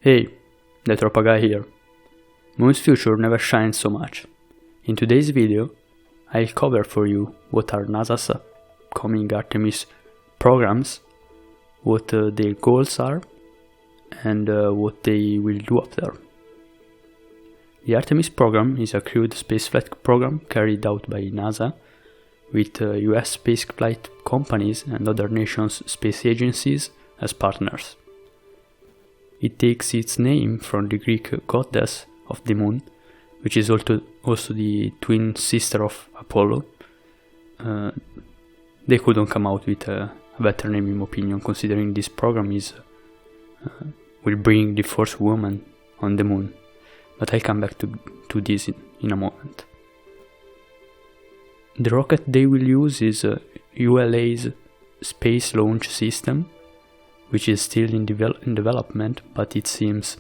Hey, the Tropa guy here. Moon's future never shines so much. In today's video, I'll cover for you what are NASA's upcoming Artemis programs, what their goals are, and what they will do up there. The Artemis program is a crewed spaceflight program carried out by NASA with US spaceflight companies and other nations' space agencies as partners. It takes its name from the Greek goddess of the moon, which is also the twin sister of Apollo. They couldn't come out with a better name in my opinion, considering this program will bring the first woman on the moon. But I'll come back to this in a moment. The rocket they will use is ULA's Space Launch System, which is still in development, but it seems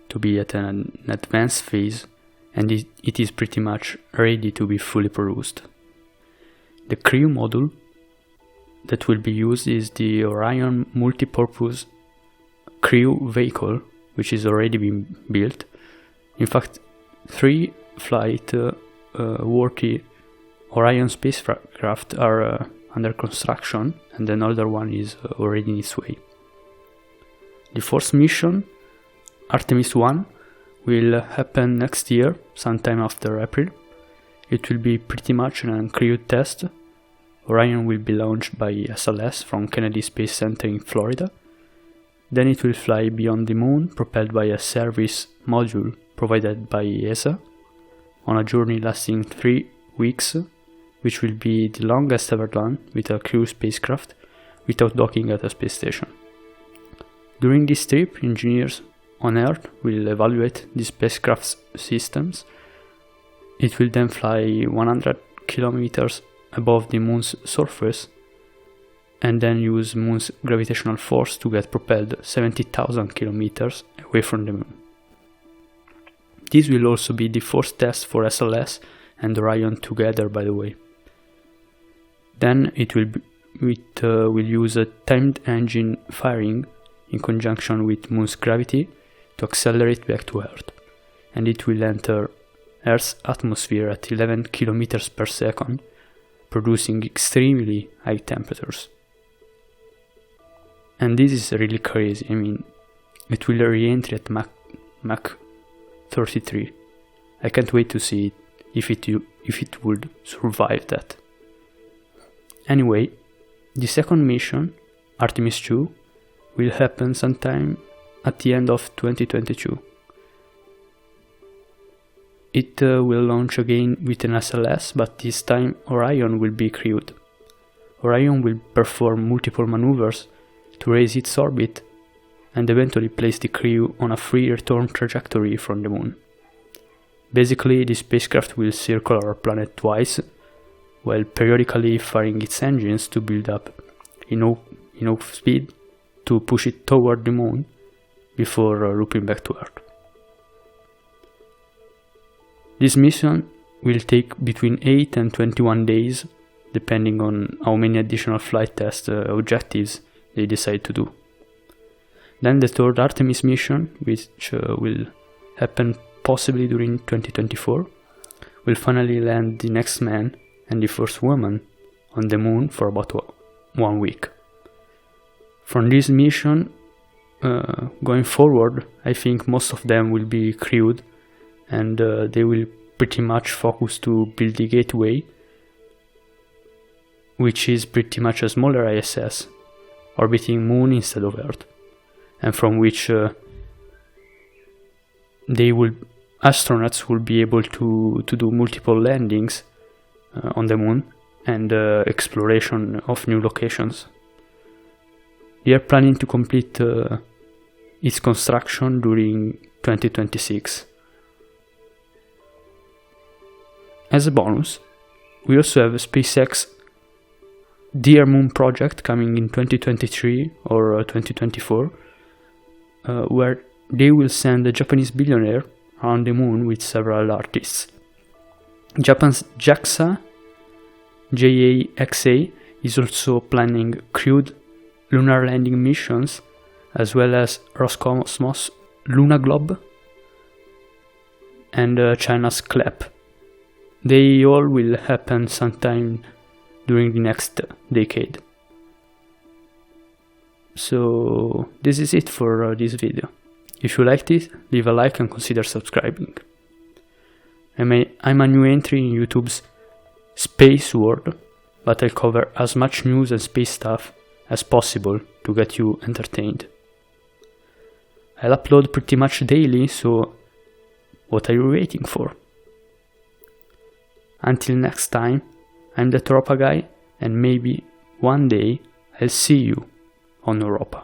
to be at an advanced phase, and it is pretty much ready to be fully produced. The crew module that will be used is the Orion Multipurpose Crew Vehicle, which is already being built. In fact, 3 flight-worthy Orion spacecraft are under construction, and another one is already in its way. The first mission, Artemis I, will happen next year, sometime after April. It will be pretty much an uncrewed test. Orion will be launched by SLS from Kennedy Space Center in Florida. Then it will fly beyond the moon, propelled by a service module provided by ESA, on a journey lasting 3 weeks, which will be the longest ever done with a crew spacecraft without docking at a space station. During this trip, engineers on Earth will evaluate the spacecraft's systems. It will then fly 100 kilometers above the moon's surface and then use moon's gravitational force to get propelled 70,000 kilometers away from the moon. This will also be the first test for SLS and Orion together, by the way. Then it will use a timed engine firing in conjunction with moon's gravity to accelerate back to Earth, and it will enter Earth's atmosphere at 11 kilometers per second, producing extremely high temperatures. And this is really crazy. I mean, it will re-enter at Mach 33. I can't wait to see if it would survive that. Anyway, the second mission, Artemis II, will happen sometime at the end of 2022. It will launch again with an SLS, but this time Orion will be crewed. Orion will perform multiple maneuvers to raise its orbit and eventually place the crew on a free return trajectory from the moon. Basically, the spacecraft will circle our planet twice, while periodically firing its engines to build up enough speed to push it toward the moon before looping back to Earth. This mission will take between 8 and 21 days, depending on how many additional flight test objectives they decide to do. Then the third Artemis mission, which will happen possibly during 2024, will finally land the next man and the first woman on the moon for about 1 week. From this mission, going forward, I think most of them will be crewed, and they will pretty much focus to build the gateway, which is pretty much a smaller ISS, orbiting moon instead of Earth, and from which astronauts will be able to do multiple landings on the moon and exploration of new locations. They are planning to complete its construction during 2026. As a bonus, we also have a SpaceX Dear Moon project coming in 2023 or 2024, where they will send a Japanese billionaire around the moon with several artists. Japan's JAXA is also planning crewed lunar landing missions, as well as Roscosmos Luna Globe, and China's CLEP. They all will happen sometime during the next decade. So this is it for this video. If you liked it, leave a like and consider subscribing. I'm a new entry in YouTube's space world, but I'll cover as much news and space stuff as possible to get you entertained. I'll upload pretty much daily, so what are you waiting for? Until next time, I'm the Tropa guy, and maybe one day I'll see you on Europa.